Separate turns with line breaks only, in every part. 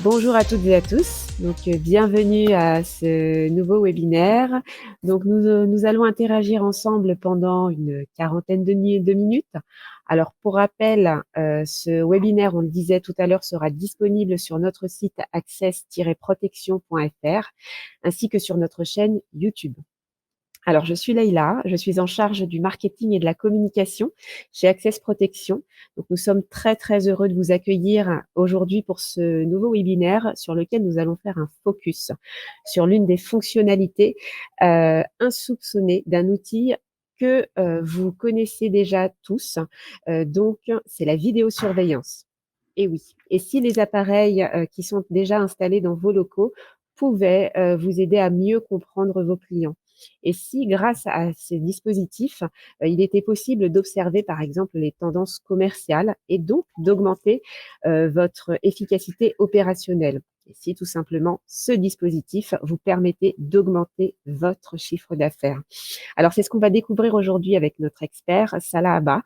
Bonjour à toutes et à tous. Bienvenue à ce nouveau webinaire. Nous allons interagir ensemble pendant une quarantaine de minutes. Alors, pour rappel, ce webinaire, on le disait tout à l'heure, sera disponible sur notre site access-protection.fr ainsi que sur notre chaîne YouTube. Alors, je suis Leïla, je suis en charge du marketing et de la communication chez Access Protection. Donc, nous sommes très, très heureux de vous accueillir aujourd'hui pour ce nouveau webinaire sur lequel nous allons faire un focus sur l'une des fonctionnalités insoupçonnées d'un outil que vous connaissez déjà tous. C'est la vidéosurveillance. Et oui, et si les appareils qui sont déjà installés dans vos locaux pouvaient vous aider à mieux comprendre vos clients. Et si, grâce à ces dispositifs, il était possible d'observer, par exemple, les tendances commerciales et donc d'augmenter votre efficacité opérationnelle. Et si, tout simplement, ce dispositif vous permettait d'augmenter votre chiffre d'affaires. Alors, c'est ce qu'on va découvrir aujourd'hui avec notre expert, Salah Abba,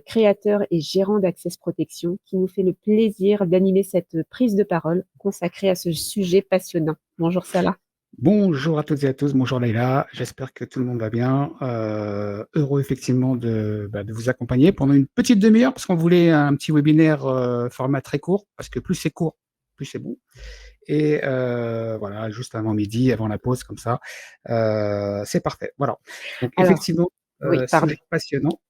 créateur et gérant d'Access Protection, qui nous fait le plaisir d'animer cette prise de parole consacrée à ce sujet passionnant. Bonjour Salah.
Bonjour à toutes et à tous, bonjour Leïla, j'espère que tout le monde va bien. Heureux effectivement de vous accompagner pendant une petite demi-heure, parce qu'on voulait un petit webinaire format très court, parce que plus c'est court, plus c'est bon. Et voilà, juste avant midi, avant la pause, comme ça, c'est parfait. Voilà. Donc
Alors,
effectivement,
oui, pardon.
sujet passionnant.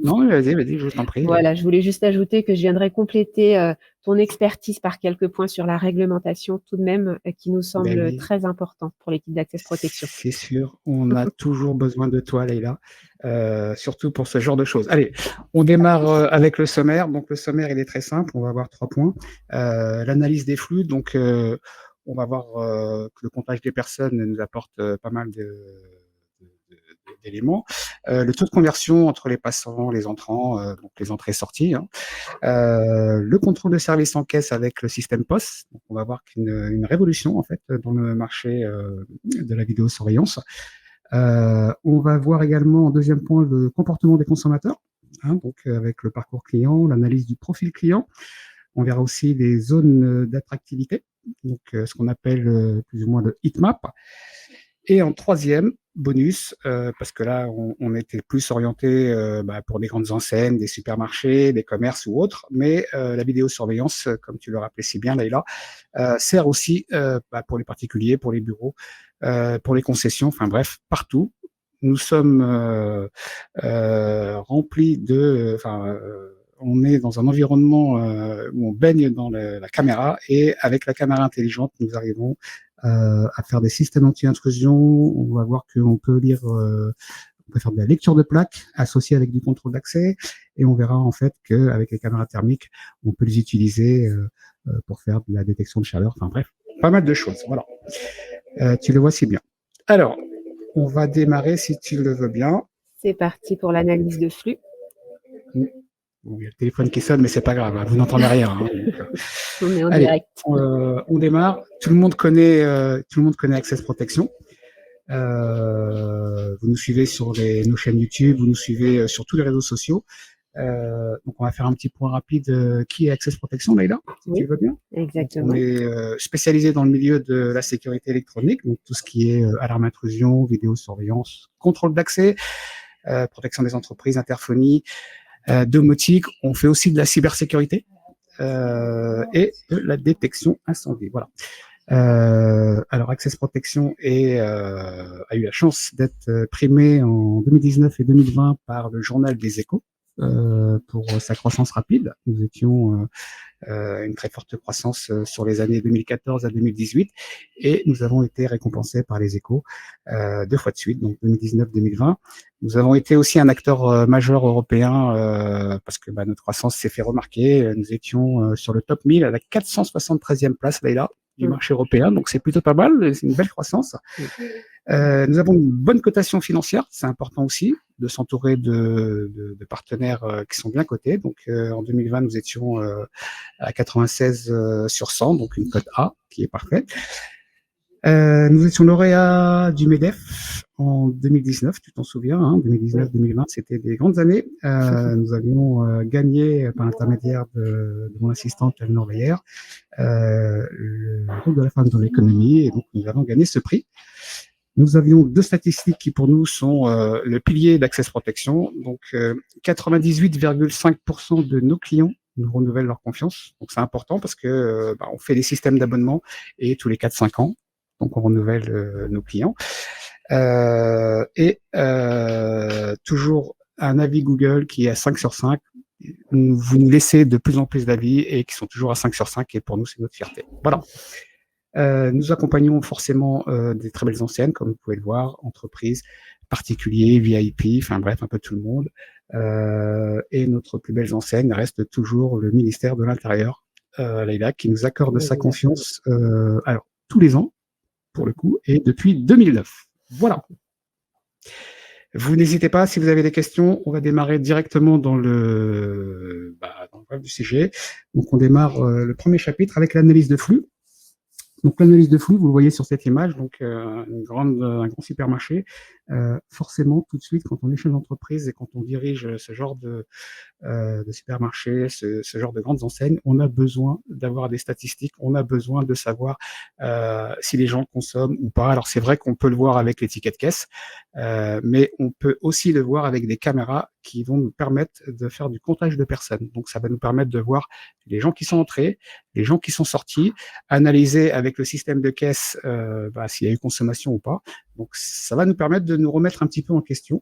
Non, vas-y, je t'en prie.
Voilà, je voulais juste ajouter que je viendrai compléter ton expertise par quelques points sur la réglementation tout de même, qui nous
Ben
semble
oui.
très important pour l'équipe d'Access Protection.
C'est sûr, on a toujours besoin de toi, Leïla, surtout pour ce genre de choses. Allez, on démarre avec le sommaire. Donc, le sommaire, il est très simple. On va avoir 3 points. L'analyse des flux. Donc, on va voir que le comptage des personnes nous apporte pas mal d'éléments. Le taux de conversion entre les passants, les entrants, donc les entrées-sorties. Hein. Le contrôle de service en caisse avec le système POS. Donc, on va voir une révolution en fait dans le marché de la vidéosurveillance. On va voir également en deuxième point le comportement des consommateurs, hein, donc avec le parcours client, l'analyse du profil client. On verra aussi les zones d'attractivité, donc ce qu'on appelle plus ou moins le heatmap. Et en troisième, bonus, parce que là, on était plus orienté pour des grandes enseignes, des supermarchés, des commerces ou autres, mais la vidéosurveillance, comme tu le rappelais si bien, Leïla, sert aussi pour les particuliers, pour les bureaux, pour les concessions, enfin bref, partout. Nous sommes remplis on est dans un environnement où on baigne dans la caméra et avec la caméra intelligente, nous arrivons à faire des systèmes anti-intrusion. On va voir qu'on peut lire, on peut faire de la lecture de plaques associée avec du contrôle d'accès et on verra en fait qu'avec les caméras thermiques, on peut les utiliser pour faire de la détection de chaleur. Enfin bref, pas mal de choses. Voilà. Tu le vois si bien. Alors, on va démarrer si tu le veux bien.
C'est parti pour l'analyse de flux.
Bon, il y a le téléphone qui sonne, mais c'est pas grave, hein, vous n'entendez rien. Hein, donc,
On est en
allez,
direct.
on démarre. Tout le monde connaît Access Protection. Vous nous suivez sur nos chaînes YouTube, vous nous suivez sur tous les réseaux sociaux. Donc, on va faire un petit point rapide. Qui est Access Protection, Leïla, si tu
Oui,
veux bien. Donc, on
exactement.
est spécialisé dans le milieu de la sécurité électronique, donc tout ce qui est alarme intrusion, vidéosurveillance, contrôle d'accès, protection des entreprises, interphonie, domotique. On fait aussi de la cybersécurité et de la détection incendie. Voilà. Alors, Access Protection a eu la chance d'être primé en 2019 et 2020 par le journal des Échos pour sa croissance rapide. Nous étions une très forte croissance sur les années 2014 à 2018 et nous avons été récompensés par les Échos 2 fois de suite, donc 2019-2020. Nous avons été aussi un acteur majeur européen parce que notre croissance s'est fait remarquer. Nous étions sur le top 1000 à la 473e place, Leïla, du marché européen, donc c'est plutôt pas mal, c'est une belle croissance. Nous avons une bonne cotation financière, c'est important aussi de s'entourer de partenaires qui sont bien cotés. Donc en 2020, nous étions à 96 sur 100, donc une cote A qui est parfaite. Nous étions lauréats du MEDEF en 2019, tu t'en souviens, hein, 2019-2020, c'était des grandes années. Nous avions gagné, par l'intermédiaire de mon assistante, Eleanor Veyer, le groupe de la femme dans l'économie, et donc nous avons gagné ce prix. Nous avions deux statistiques qui pour nous sont le pilier d'Access Protection. Donc 98,5% de nos clients nous renouvellent leur confiance. Donc c'est important parce que on fait des systèmes d'abonnement et tous les 4-5 ans, donc on renouvelle nos clients. Toujours un avis Google qui est à 5 sur 5. Vous nous laissez de plus en plus d'avis et qui sont toujours à 5 sur 5 et pour nous c'est notre fierté. Voilà. Nous accompagnons forcément des très belles enseignes, comme vous pouvez le voir, entreprises, particuliers, VIP, enfin bref, un peu tout le monde. Et notre plus belle enseigne reste toujours le ministère de l'Intérieur, Leïla, qui nous accorde sa confiance alors tous les ans, pour le coup, et depuis 2009. Voilà. Vous n'hésitez pas, si vous avez des questions, on va démarrer directement dans le vif du sujet. Donc on démarre le premier chapitre avec l'analyse de flux. Donc l'analyse de flux, vous le voyez sur cette image, donc un grand supermarché. Forcément, tout de suite, quand on est chef d'entreprise et quand on dirige ce genre de supermarché, ce genre de grandes enseignes, on a besoin d'avoir des statistiques, on a besoin de savoir si les gens consomment ou pas. Alors c'est vrai qu'on peut le voir avec les tickets de caisse, mais on peut aussi le voir avec des caméras qui vont nous permettre de faire du comptage de personnes. Donc ça va nous permettre de voir les gens qui sont entrés, les gens qui sont sortis, analyser avec le système de caisse s'il y a eu consommation ou pas. Donc ça va nous permettre de nous remettre un petit peu en question.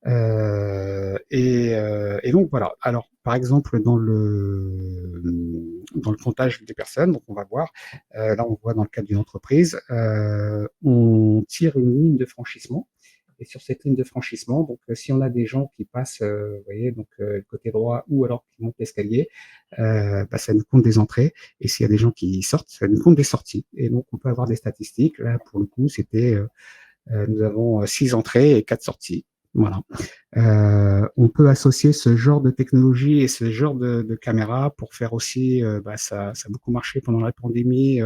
Et donc voilà. Alors par exemple dans le comptage des personnes, donc on va voir. Là on voit dans le cadre d'une entreprise, on tire une ligne de franchissement. Et sur cette ligne de franchissement, donc si on a des gens qui passent, vous voyez, donc côté droit ou alors qui montent l'escalier, ça nous compte des entrées. Et s'il y a des gens qui sortent, ça nous compte des sorties. Et donc on peut avoir des statistiques. Là pour le coup, c'était nous avons 6 entrées et 4 sorties. Voilà. On peut associer ce genre de technologie et ce genre de caméra pour faire aussi, ça a beaucoup marché pendant la pandémie,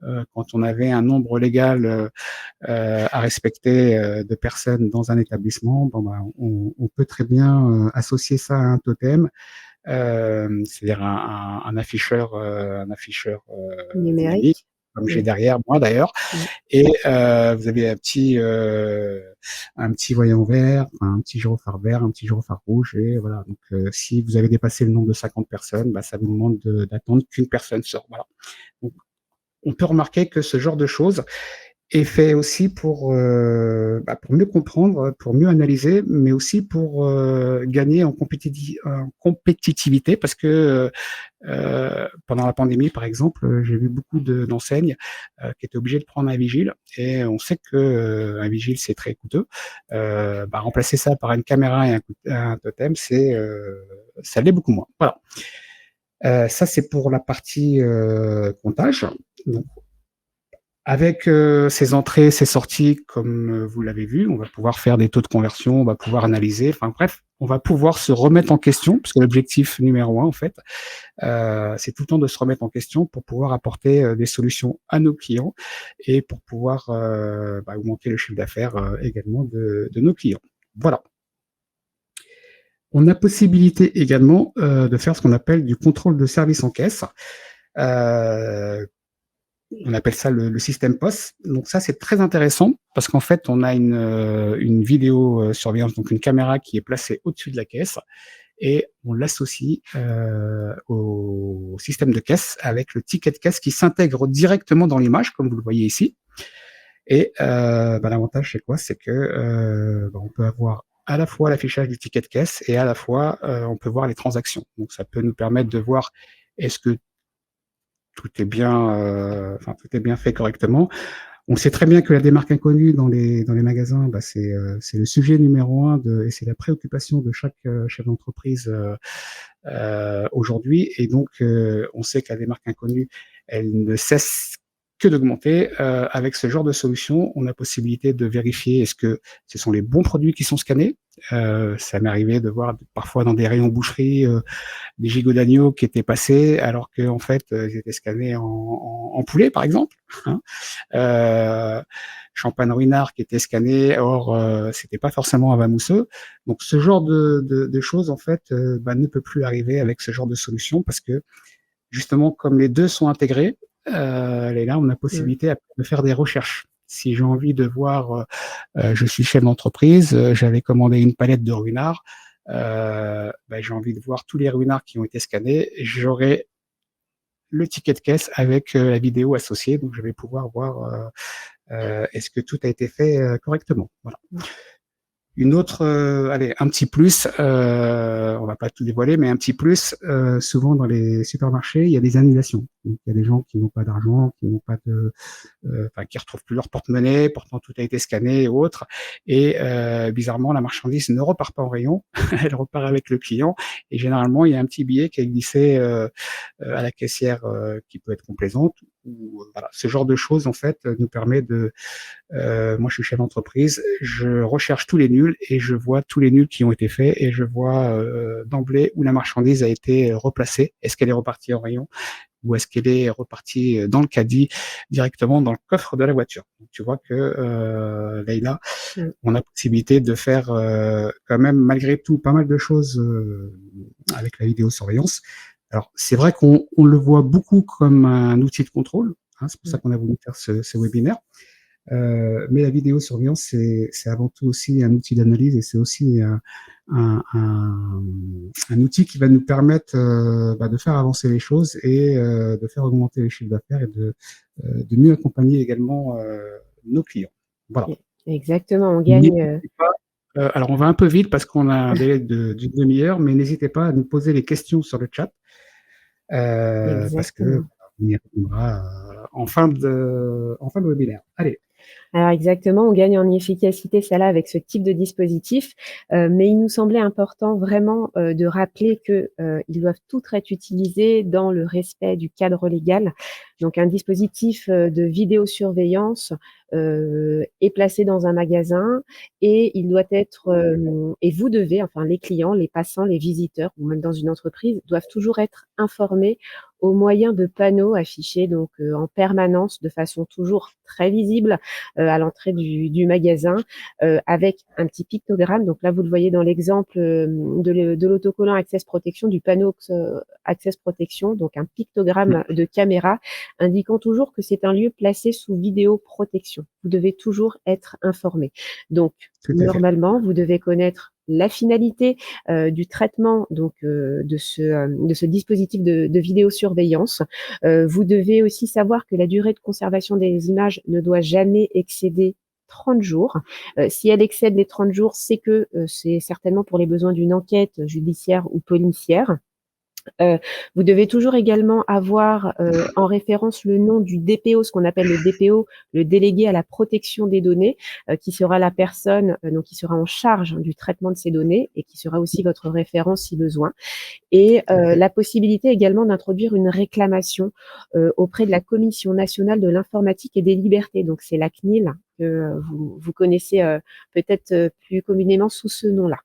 quand on avait un nombre légal à respecter de personnes dans un établissement. On peut très bien associer ça à un totem, c'est-à-dire un afficheur numérique, comme j'ai derrière moi d'ailleurs. Et vous avez un petit voyant vert, un petit gyrophare vert, un petit gyrophare rouge, et voilà. Donc si vous avez dépassé le nombre de 50 personnes, ça vous demande d'attendre qu'une personne sorte. Voilà. Donc, on peut remarquer que ce genre de choses est fait aussi pour mieux comprendre, pour mieux analyser, mais aussi pour gagner en compétitivité, parce que pendant la pandémie, par exemple, j'ai vu beaucoup d'enseignes qui étaient obligées de prendre un vigile, et on sait que un vigile c'est très coûteux. Remplacer ça par une caméra et un totem, ça l'est beaucoup moins. Voilà. Ça c'est pour la partie comptage. Donc, avec ces entrées, ces sorties, comme vous l'avez vu, on va pouvoir faire des taux de conversion, on va pouvoir analyser, enfin bref, on va pouvoir se remettre en question, parce que l'objectif numéro 1, en fait, c'est tout le temps de se remettre en question pour pouvoir apporter des solutions à nos clients et pour pouvoir augmenter le chiffre d'affaires également de nos clients. Voilà. On a possibilité également de faire ce qu'on appelle du contrôle de service en caisse. On appelle ça le système POS. Donc ça, c'est très intéressant parce qu'en fait, on a une vidéo surveillance, donc une caméra qui est placée au-dessus de la caisse, et on l'associe au système de caisse avec le ticket de caisse qui s'intègre directement dans l'image, comme vous le voyez ici. Et l'avantage, c'est quoi? C'est que on peut avoir à la fois l'affichage du ticket de caisse et à la fois on peut voir les transactions. Donc ça peut nous permettre de voir est-ce que tout est bien fait correctement. On sait très bien que la démarque inconnue dans les magasins, c'est le sujet numéro 1 et c'est la préoccupation de chaque chef d'entreprise aujourd'hui. Et donc, on sait que la démarque inconnue, elle ne cesse que d'augmenter. Avec ce genre de solution, on a possibilité de vérifier est-ce que ce sont les bons produits qui sont scannés, Ça m'est arrivé de voir parfois dans des rayons boucherie des gigots d'agneau qui étaient passés alors que en fait ils étaient scannés en poulet par exemple. Hein. Champagne ruinard qui était scanné, or c'était pas forcément un vin mousseux. Donc ce genre de choses en fait ne peut plus arriver avec ce genre de solution parce que justement comme les deux sont intégrés, là on a possibilité de faire des recherches. Si j'ai envie de voir, je suis chef d'entreprise, j'avais commandé une palette de ruinards, j'ai envie de voir tous les ruinards qui ont été scannés, j'aurai le ticket de caisse avec la vidéo associée, donc je vais pouvoir voir est-ce que tout a été fait correctement. Voilà. Une autre, allez, un petit plus, on va pas tout dévoiler, mais un petit plus, souvent dans les supermarchés, il y a des annulations. Donc, il y a des gens qui n'ont pas d'argent, qui n'ont pas de, qui retrouvent plus leur porte-monnaie, pourtant tout a été scanné et autres. Et bizarrement, la marchandise ne repart pas en rayon, elle repart avec le client. Et généralement, il y a un petit billet qui est glissé à la caissière qui peut être complaisante. Ou, voilà, ce genre de choses en fait nous permet de moi, je suis chef d'entreprise, je recherche tous les nuls et je vois tous les nuls qui ont été faits et je vois d'emblée où la marchandise a été replacée. Est-ce qu'elle est repartie en rayon ou est-ce qu'elle est repartie dans le caddie directement dans le coffre de la voiture. Donc, tu vois que Leïla, on a possibilité de faire quand même malgré tout pas mal de choses avec la vidéosurveillance. Alors, c'est vrai qu'on le voit beaucoup comme un outil de contrôle. Hein, c'est pour ça qu'on a voulu faire ce webinaire. Mais la vidéosurveillance, c'est avant tout aussi un outil d'analyse et c'est aussi un outil qui va nous permettre de faire avancer les choses et de faire augmenter les chiffres d'affaires et de mieux accompagner également nos clients. Voilà.
Exactement, on gagne.
Alors, on va un peu vite parce qu'on a un délai d'une demi-heure, mais n'hésitez pas à nous poser les questions sur le chat parce que on y répondra en fin de webinaire. Allez.
Alors exactement, on gagne en efficacité, ça là, avec ce type de dispositif, mais il nous semblait important vraiment de rappeler que ils doivent tous être utilisés dans le respect du cadre légal. Donc un dispositif de vidéosurveillance est placé dans un magasin et il doit être, et vous devez, enfin les clients, les passants, les visiteurs ou même dans une entreprise, doivent toujours être informés au moyen de panneaux affichés donc en permanence de façon toujours très visible à l'entrée du magasin avec un petit pictogramme. Donc là, vous le voyez dans l'exemple de l'autocollant Access Protection, du panneau Access Protection, donc un pictogramme de caméra indiquant toujours que c'est un lieu placé sous vidéoprotection. Vous devez toujours être informé. Donc, normalement, vous devez connaître la finalité du traitement donc de ce dispositif de vidéosurveillance. Vous devez aussi savoir que la durée de conservation des images ne doit jamais excéder 30 jours. Si elle excède les 30 jours, c'est que c'est certainement pour les besoins d'une enquête judiciaire ou policière. Vous devez toujours également avoir en référence le nom du DPO, ce qu'on appelle le DPO, le délégué à la protection des données, qui sera la personne donc qui sera en charge du traitement de ces données et qui sera aussi votre référence si besoin. Et la possibilité également d'introduire une réclamation auprès de la Commission nationale de l'informatique et des libertés. Donc c'est la CNIL que vous connaissez peut-être plus communément sous ce nom-là.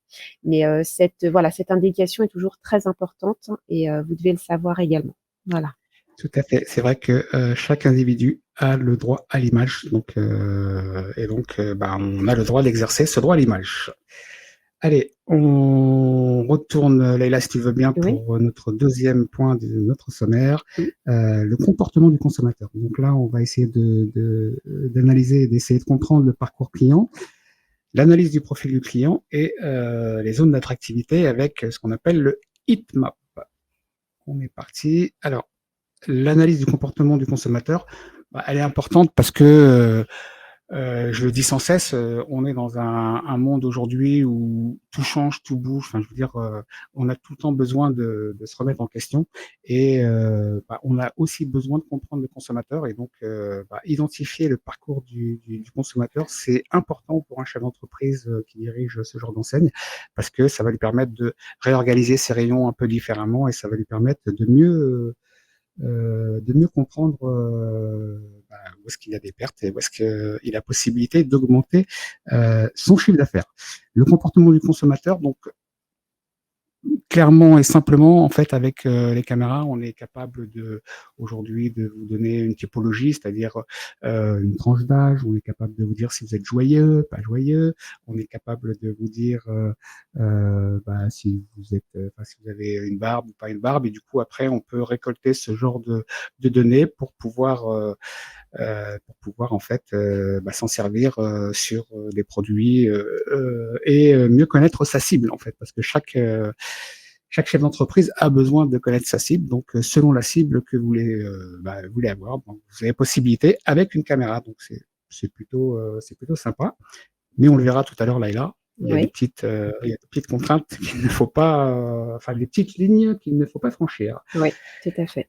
Mais cette indication est toujours très importante et vous devez le savoir également. Voilà.
Tout à fait. C'est vrai que chaque individu a le droit à l'image, donc on a le droit d'exercer ce droit à l'image. Allez, on retourne, Leïla, si tu veux bien, pour notre deuxième point de notre sommaire, le comportement du consommateur. Donc là, on va essayer d'analyser, d'essayer de comprendre le parcours client, l'analyse du profil du client et les zones d'attractivité avec ce qu'on appelle le heatmap. On est parti. Alors, l'analyse du comportement du consommateur, elle est importante parce que je le dis sans cesse, on est dans un monde aujourd'hui où tout change, tout bouge. Enfin, je veux dire, on a tout le temps besoin de se remettre en question et on a aussi besoin de comprendre le consommateur et donc identifier le parcours du consommateur, c'est important pour un chef d'entreprise qui dirige ce genre d'enseigne parce que ça va lui permettre de réorganiser ses rayons un peu différemment et ça va lui permettre de mieux comprendre où est-ce qu'il y a des pertes et où est-ce qu'il a possibilité d'augmenter son chiffre d'affaires. Le comportement du consommateur, donc clairement et simplement, en fait, avec les caméras, on est capable aujourd'hui de vous donner une typologie, c'est-à-dire une tranche d'âge. On est capable de vous dire si vous êtes joyeux, pas joyeux. On est capable de vous dire si vous êtes, si vous avez une barbe ou pas une barbe. Et du coup, après, on peut récolter ce genre de données pour pouvoir en fait s'en servir sur des produits et mieux connaître sa cible en fait, parce que chaque chef d'entreprise a besoin de connaître sa cible. Donc, selon la cible que vous voulez avoir, donc, vous avez possibilité avec une caméra. Donc, c'est plutôt sympa. Mais on le verra tout à l'heure, Laïla.
Oui,
Il y a des petites contraintes qu'il ne faut pas, des petites lignes qu'il ne faut pas franchir.
oui, tout à fait.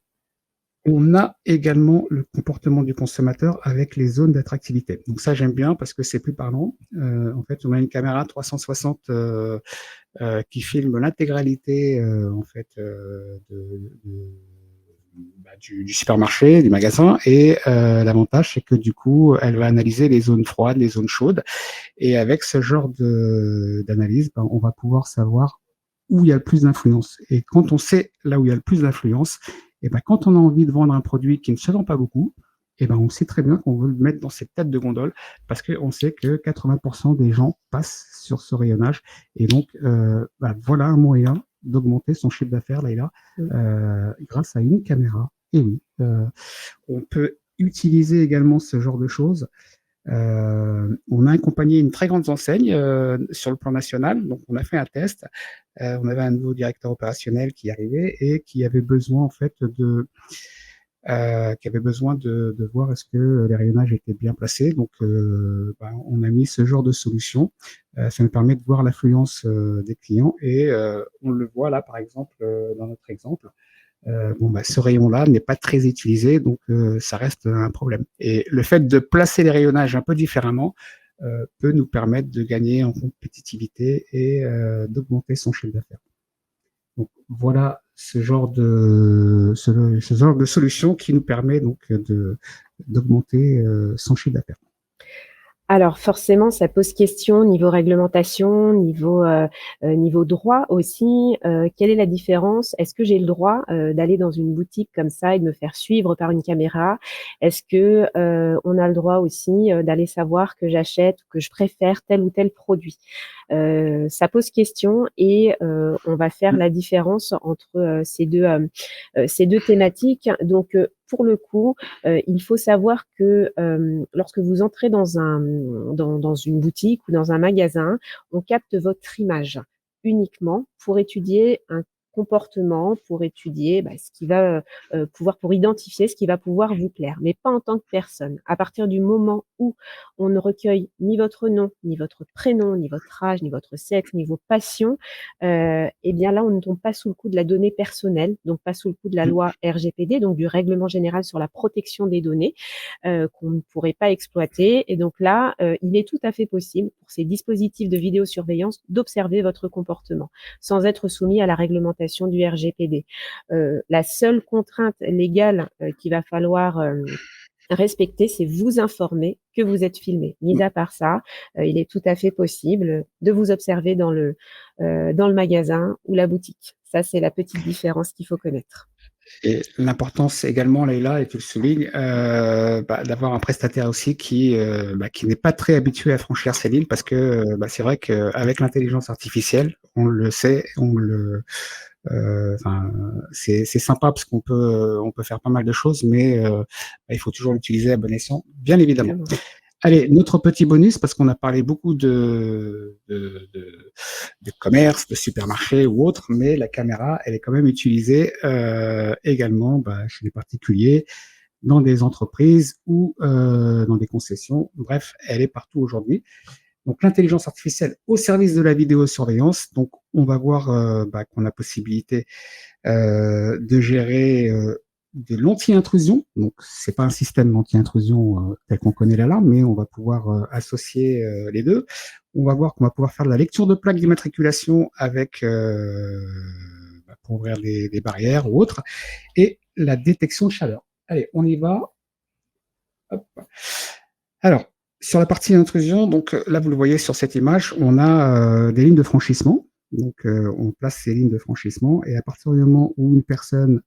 On a également le comportement du consommateur avec les zones d'attractivité. Donc ça, j'aime bien parce que c'est plus parlant. En fait, on a une caméra 360 qui filme l'intégralité du supermarché, du magasin. Et l'avantage, c'est que du coup, elle va analyser les zones froides, les zones chaudes. Et avec ce genre d'analyse, on va pouvoir savoir où il y a le plus d'influence. Et quand on sait là où il y a le plus d'influence, et quand on a envie de vendre un produit qui ne se vend pas beaucoup, on sait très bien qu'on veut le mettre dans cette tête de gondole parce qu'on sait que 80% des gens passent sur ce rayonnage. Et donc, voilà un moyen d'augmenter son chiffre d'affaires, Laïla, grâce à une caméra. Et oui, on peut utiliser également ce genre de choses. On a accompagné une très grande enseigne sur le plan national, donc on a fait un test. On avait un nouveau directeur opérationnel qui arrivait et qui avait besoin en fait de voir est-ce que les rayonnages étaient bien placés. Donc, on a mis ce genre de solution. Ça nous permet de voir l'affluence des clients et on le voit là, par exemple, dans notre exemple. Ce rayon-là n'est pas très utilisé, donc ça reste un problème. Et le fait de placer les rayonnages un peu différemment peut nous permettre de gagner en compétitivité et d'augmenter son chiffre d'affaires. Donc voilà ce genre de solution qui nous permet donc d'augmenter son chiffre d'affaires.
Alors forcément, ça pose question niveau réglementation, niveau droit aussi. Quelle est la différence? Est-ce que j'ai le droit d'aller dans une boutique comme ça et de me faire suivre par une caméra? Est-ce que on a le droit aussi d'aller savoir que j'achète ou que je préfère tel ou tel produit? Ça pose question et on va faire la différence entre ces deux thématiques. Donc pour le coup, il faut savoir que lorsque vous entrez dans une boutique ou dans un magasin, on capte votre image uniquement pour étudier un comportement, pour étudier ce qui va pour identifier ce qui va pouvoir vous plaire, mais pas en tant que personne. À partir du moment où on ne recueille ni votre nom, ni votre prénom, ni votre âge, ni votre sexe, ni vos passions, eh bien là, on ne tombe pas sous le coup de la donnée personnelle, donc pas sous le coup de la loi RGPD, donc du Règlement général sur la protection des données, qu'on ne pourrait pas exploiter. Et donc là, il est tout à fait possible pour ces dispositifs de vidéosurveillance d'observer votre comportement sans être soumis à la réglementation du RGPD. La seule contrainte légale qu'il va falloir respecter, c'est vous informer que vous êtes filmé. Mis à part ça, il est tout à fait possible de vous observer dans le magasin ou la boutique. Ça, c'est la petite différence qu'il faut connaître.
Et l'importance également, Leïla, et tu le soulignes, d'avoir un prestataire aussi qui n'est pas très habitué à franchir ces lignes parce que c'est vrai qu'avec l'intelligence artificielle, on le sait, c'est sympa parce on peut faire pas mal de choses, mais il faut toujours l'utiliser à bon escient, bien évidemment.
Évidemment.
Allez, notre petit bonus, parce qu'on a parlé beaucoup de commerce, de supermarché ou autre, mais la caméra, elle est quand même utilisée également chez les particuliers, dans des entreprises ou dans des concessions. Bref, elle est partout aujourd'hui. Donc l'intelligence artificielle au service de la vidéosurveillance. Donc on va voir qu'on a possibilité de gérer de l'anti-intrusion. Donc c'est pas un système d'anti-intrusion tel qu'on connaît l'alarme, mais on va pouvoir associer les deux. On va voir qu'on va pouvoir faire de la lecture de plaques d'immatriculation avec pour ouvrir des barrières ou autres, et la détection de chaleur. Allez, on y va. Hop. Alors, Sur la partie intrusion, donc là, vous le voyez sur cette image, on a des lignes de franchissement. Donc, on place ces lignes de franchissement et à partir du moment où une personne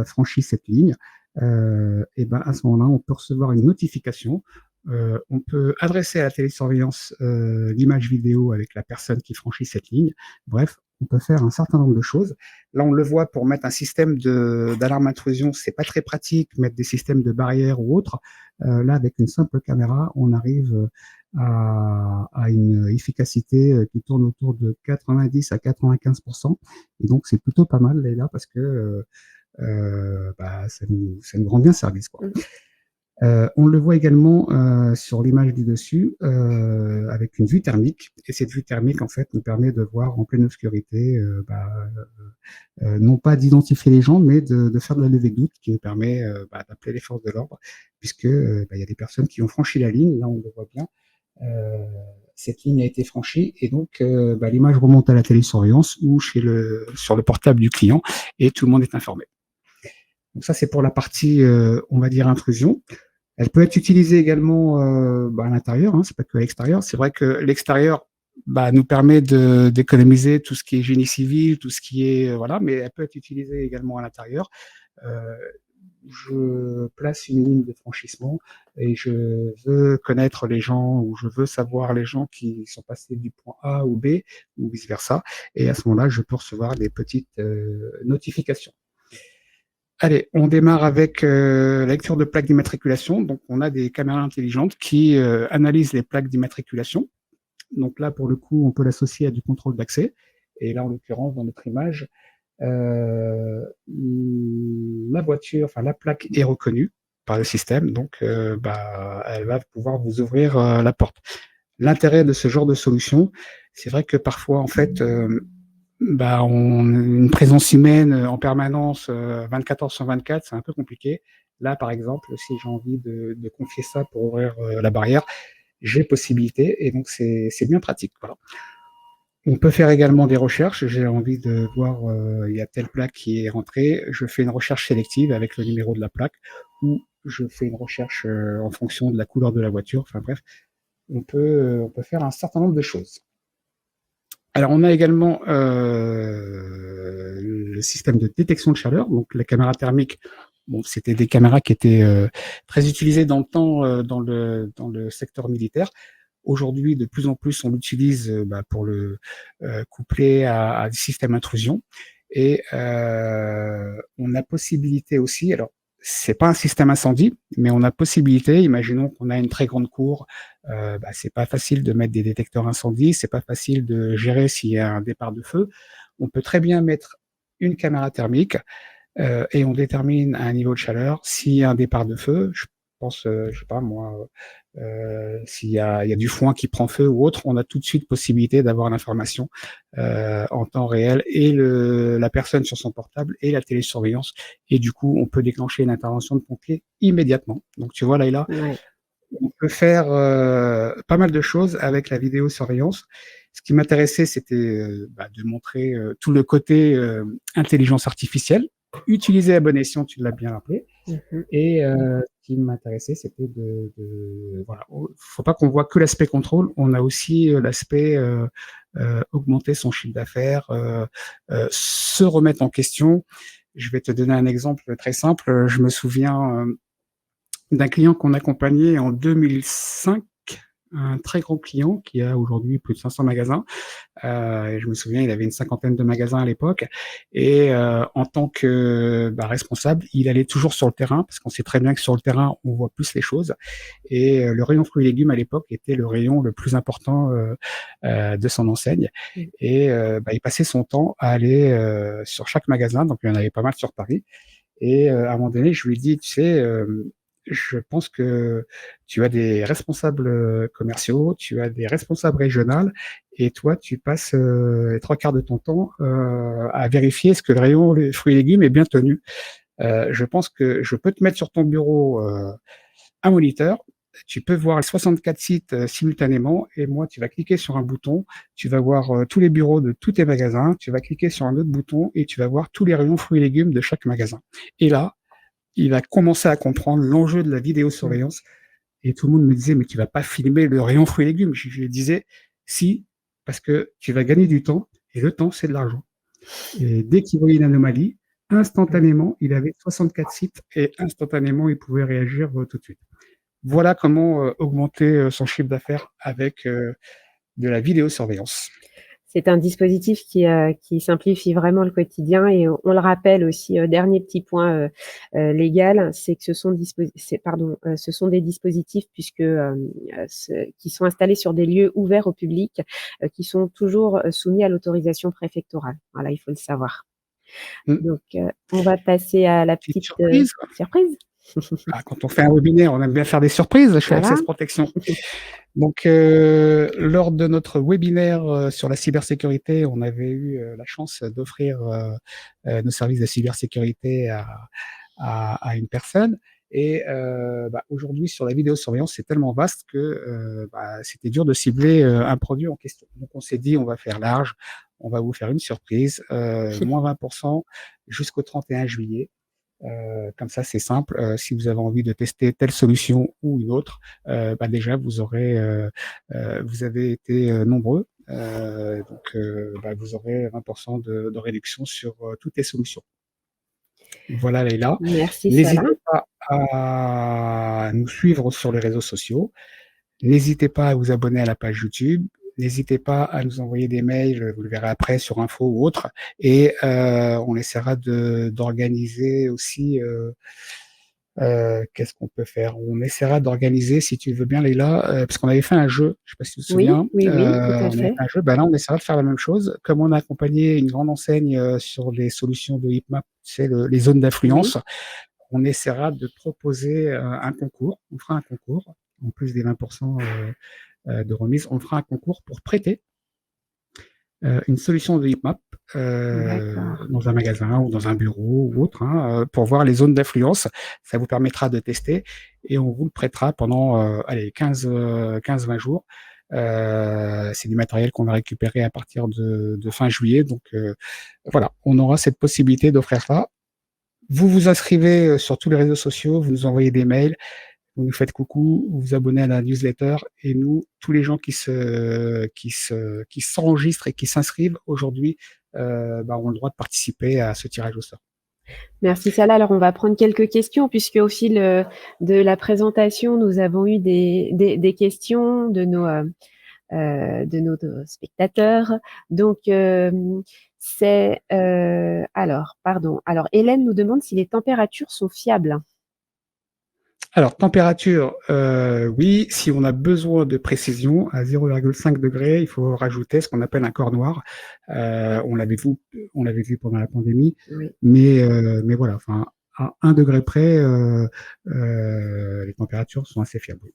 franchit cette ligne, et ben à ce moment-là, on peut recevoir une notification. On peut adresser à la télésurveillance l'image vidéo avec la personne qui franchit cette ligne. Bref, on peut faire un certain nombre de choses. Là, on le voit, pour mettre un système d'alarme intrusion, c'est pas très pratique, mettre des systèmes de barrières ou autres. Là, avec une simple caméra, on arrive à une efficacité qui tourne autour de 90 à 95%. Et donc, c'est plutôt pas mal, là, parce que ça nous rend bien service, quoi. On le voit également sur l'image du dessus avec une vue thermique. Et cette vue thermique, en fait, nous permet de voir en pleine obscurité, non pas d'identifier les gens, mais de faire de la levée de doute, qui nous permet d'appeler les forces de l'ordre, puisque il y a des personnes qui ont franchi la ligne. Là, on le voit bien. Cette ligne a été franchie et donc l'image remonte à la télésurveillance ou sur le portable du client et tout le monde est informé. Donc ça, c'est pour la partie, on va dire, intrusion. Elle peut être utilisée également à l'intérieur, hein, c'est pas que à l'extérieur. C'est vrai que l'extérieur nous permet d'économiser tout ce qui est génie civil, tout ce qui est voilà, mais elle peut être utilisée également à l'intérieur. Je place une ligne de franchissement et je veux connaître les gens ou je veux savoir les gens qui sont passés du point A au B ou vice versa. Et à ce moment-là, je peux recevoir des petites notifications. Allez, on démarre avec la lecture de plaques d'immatriculation. Donc, on a des caméras intelligentes qui analysent les plaques d'immatriculation. Donc là, pour le coup, on peut l'associer à du contrôle d'accès. Et là, en l'occurrence, dans notre image, la voiture, enfin la plaque est reconnue par le système, donc elle va pouvoir vous ouvrir la porte. L'intérêt de ce genre de solution, c'est vrai que parfois, en fait, une présence humaine en permanence, 24 heures sur 24, c'est un peu compliqué. Là, par exemple, si j'ai envie de confier ça pour ouvrir la barrière, j'ai possibilité, et donc c'est bien pratique. Voilà. On peut faire également des recherches. J'ai envie de voir, il y a telle plaque qui est rentrée. Je fais une recherche sélective avec le numéro de la plaque, ou je fais une recherche en fonction de la couleur de la voiture. Enfin bref, on peut faire un certain nombre de choses. Alors, on a également le système de détection de chaleur. Donc, la caméra thermique, bon, c'était des caméras qui étaient très utilisées dans le temps dans le secteur militaire. Aujourd'hui, de plus en plus, on l'utilise pour le coupler à des systèmes intrusion. Et on a possibilité aussi, alors c'est pas un système incendie, mais on a possibilité, imaginons qu'on a une très grande cour, c'est pas facile de mettre des détecteurs incendie, c'est pas facile de gérer s'il y a un départ de feu. On peut très bien mettre une caméra thermique et on détermine un niveau de chaleur. S'il y a un départ de feu, je pense, je sais pas moi, s'il y a du foin qui prend feu ou autre, on a tout de suite possibilité d'avoir l'information en temps réel et la personne sur son portable et la télésurveillance. Et du coup, on peut déclencher une intervention de pompiers immédiatement. Donc tu vois, Laïla,
Ouais.
on peut faire pas mal de choses avec la vidéosurveillance. Ce qui m'intéressait, c'était de montrer tout le côté intelligence artificielle, utilisé à bon escient, tu l'as bien rappelé. Et ce qui m'intéressait, c'était voilà, faut pas qu'on voit que l'aspect contrôle, on a aussi l'aspect augmenter son chiffre d'affaires, se remettre en question. Je vais te donner un exemple très simple. Je me souviens d'un client qu'on accompagnait en 2005, un très gros client qui a aujourd'hui plus de 500 magasins. Je me souviens, il avait une cinquantaine de magasins à l'époque. Et en tant que responsable, il allait toujours sur le terrain, parce qu'on sait très bien que sur le terrain, on voit plus les choses. Et le rayon fruits et légumes à l'époque était le rayon le plus important de son enseigne. Et il passait son temps à aller sur chaque magasin, donc il y en avait pas mal sur Paris. Et à un moment donné, je lui ai dit, tu sais, je pense que tu as des responsables commerciaux, tu as des responsables régionaux, et toi, tu passes les 3/4 de ton temps à vérifier est-ce que le rayon les fruits et légumes est bien tenu. Je pense que je peux te mettre sur ton bureau un moniteur, tu peux voir 64 sites simultanément, et moi, tu vas cliquer sur un bouton, tu vas voir tous les bureaux de tous tes magasins, tu vas cliquer sur un autre bouton et tu vas voir tous les rayons fruits et légumes de chaque magasin. Et là, il va commencer à comprendre l'enjeu de la vidéosurveillance Et tout le monde me disait, mais tu vas pas filmer le rayon fruits et légumes. Je disais, si, parce que tu vas gagner du temps, et le temps, c'est de l'argent. Et dès qu'il voyait une anomalie, instantanément, il avait 64 sites et instantanément, il pouvait réagir tout de suite. Voilà comment augmenter son chiffre d'affaires avec de la vidéosurveillance.
C'est un dispositif qui simplifie vraiment le quotidien et on le rappelle aussi, dernier petit point légal, c'est que ce sont des dispositifs puisque qui sont installés sur des lieux ouverts au public, qui sont toujours soumis à l'autorisation préfectorale. Voilà, il faut le savoir.
Mmh.
Donc, on va passer à la
Petite
petite
surprise.
surprise.
Ah, quand on fait un webinaire, on aime bien faire des surprises chez
Voilà.
Access Protection. Donc, lors de notre webinaire sur la cybersécurité, on avait eu la chance d'offrir nos services de cybersécurité à une personne. Et aujourd'hui, sur la vidéosurveillance, c'est tellement vaste que c'était dur de cibler un produit en question. Donc, on s'est dit, on va faire large, on va vous faire une surprise, moins 20% jusqu'au 31 juillet. Comme ça, c'est simple. Si vous avez envie de tester telle solution ou une autre, déjà vous avez été nombreux, vous aurez 20% de réduction sur toutes les solutions. Voilà, Leïla.
Merci Salah.
N'hésitez pas à nous suivre sur les réseaux sociaux. N'hésitez pas à vous abonner à la page YouTube. N'hésitez pas à nous envoyer des mails, vous le verrez après sur info ou autre. Et on essaiera d'organiser aussi. Qu'est-ce qu'on peut faire? On essaiera d'organiser, si tu veux bien, Leïla, parce qu'on avait fait un jeu. Je ne sais pas si tu te
Oui,
souviens.
oui, oui, tout à
On avait
fait.
fait un jeu. Là, on essaiera de faire la même chose. Comme on a accompagné une grande enseigne sur les solutions de Heatmap, c'est les zones d'influence.
Oui.
On essaiera de proposer un concours. On fera un concours en plus des 20% de remise. On fera un concours pour prêter une solution de Heatmap
D'accord.
dans un magasin ou dans un bureau ou autre, pour voir les zones d'influence. Ça vous permettra de tester et on vous le prêtera pendant 15-20 jours. C'est du matériel qu'on va récupérer à partir de fin juillet. Donc voilà, on aura cette possibilité d'offrir ça. Vous vous inscrivez sur tous les réseaux sociaux, vous nous envoyez des mails, vous nous faites coucou, vous vous abonnez à la newsletter et nous, tous les gens qui s'enregistrent et qui s'inscrivent aujourd'hui ont le droit de participer à ce tirage au sort.
Merci Salah. Alors, on va prendre quelques questions puisque au fil de la présentation, nous avons eu des questions de nos spectateurs. Donc, alors, Hélène nous demande si les températures sont fiables.
Alors, température, oui. Si on a besoin de précision, à 0,5 degrés, il faut rajouter ce qu'on appelle un corps noir. On l'avait vu pendant la pandémie,
Oui.
mais voilà, enfin, à 1 degré près, les températures sont assez fiables.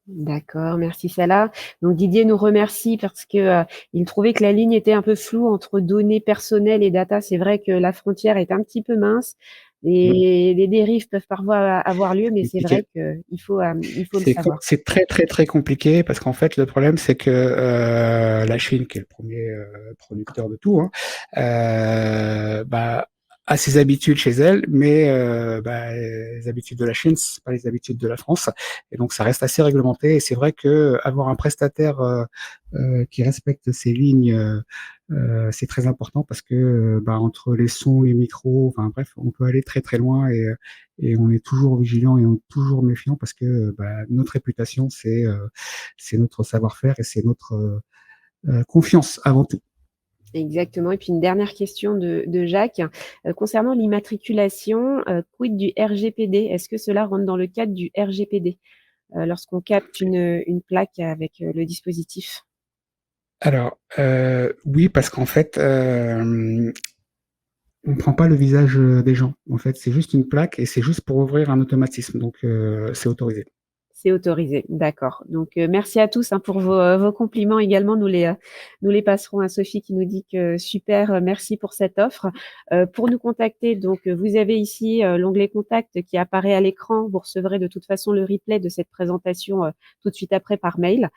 D'accord, merci Salah. Donc Didier nous remercie parce que il trouvait que la ligne était un peu floue entre données personnelles et data. C'est vrai que la frontière est un petit peu mince. Et les dérives peuvent parfois avoir lieu, mais c'est vrai qu'il faut le savoir.
C'est très très très compliqué parce qu'en fait le problème c'est que la Chine, qui est le premier producteur de tout, a ses habitudes chez elle, mais les habitudes de la Chine, c'est pas les habitudes de la France, et donc ça reste assez réglementé. Et c'est vrai que avoir un prestataire qui respecte ces lignes, c'est très important parce que entre les sons, les micros, enfin bref, on peut aller très très loin et on est toujours vigilant et on est toujours méfiant parce que notre réputation, c'est notre savoir-faire et c'est notre confiance avant tout.
Exactement. Et puis une dernière question de Jacques. Concernant l'immatriculation, quid du RGPD? Est-ce que cela rentre dans le cadre du RGPD lorsqu'on capte une plaque avec le dispositif?
Alors, oui, parce qu'en fait, on prend pas le visage des gens. En fait, c'est juste une plaque et c'est juste pour ouvrir un automatisme. Donc, c'est autorisé.
C'est autorisé, d'accord. Donc, merci à tous pour vos compliments également. Nous les passerons à Sophie qui nous dit que super, merci pour cette offre. Pour nous contacter, donc vous avez ici l'onglet contact qui apparaît à l'écran. Vous recevrez de toute façon le replay de cette présentation tout de suite après par mail,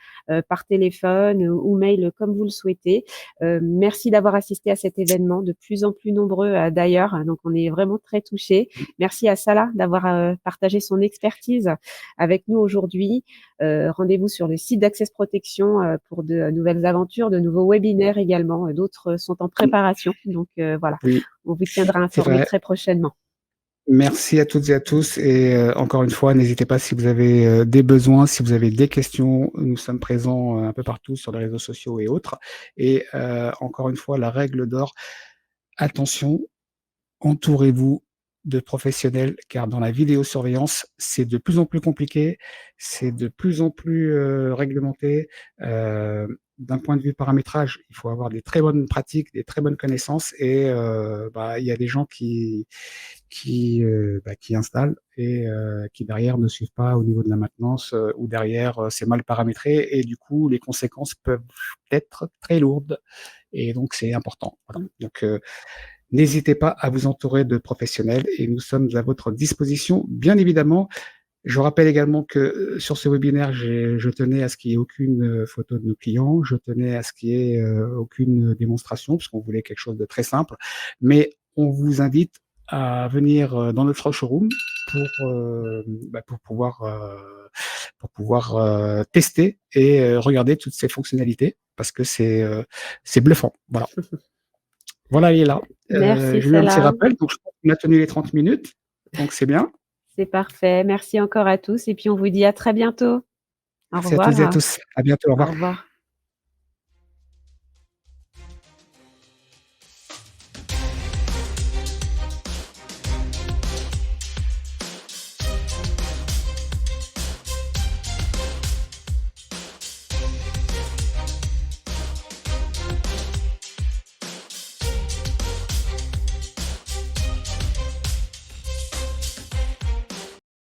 par téléphone ou mail comme vous le souhaitez. Merci d'avoir assisté à cet événement, de plus en plus nombreux d'ailleurs. Donc, on est vraiment très touchés. Merci à Salah d'avoir partagé son expertise avec nous aujourd'hui. aujourd'hui. Rendez-vous sur le site d'Access Protection pour de nouvelles aventures, de nouveaux webinaires également. D'autres sont en préparation. Donc voilà,
Oui,
on vous tiendra
c'est
informé
vrai.
très prochainement.
Merci à toutes et à tous et encore une fois, n'hésitez pas si vous avez des besoins, si vous avez des questions, nous sommes présents un peu partout sur les réseaux sociaux et autres. Et encore une fois, la règle d'or, attention, entourez-vous de professionnels, car dans la vidéosurveillance, c'est de plus en plus compliqué, c'est de plus en plus réglementé. D'un point de vue paramétrage, il faut avoir des très bonnes pratiques, des très bonnes connaissances, et il y a des gens qui installent et qui derrière ne suivent pas au niveau de la maintenance, ou derrière c'est mal paramétré, et du coup les conséquences peuvent être très lourdes, et donc c'est important. Voilà. Donc n'hésitez pas à vous entourer de professionnels et nous sommes à votre disposition, bien évidemment. Je rappelle également que sur ce webinaire, je tenais à ce qu'il n'y ait aucune photo de nos clients, je tenais à ce qu'il n'y ait aucune démonstration, parce qu'on voulait quelque chose de très simple, mais on vous invite à venir dans notre showroom pour pouvoir tester et regarder toutes ces fonctionnalités, parce que c'est bluffant. Voilà. Voilà, il est là.
Merci
J'ai eu un petit
Salah,
rappel, donc je pense qu'on a tenu les 30 minutes, donc c'est bien.
c'est parfait. Merci encore à tous et puis on vous dit à très bientôt. Au
Merci à toutes et à
revoir.
tous. À bientôt. Au
Au
revoir.
revoir.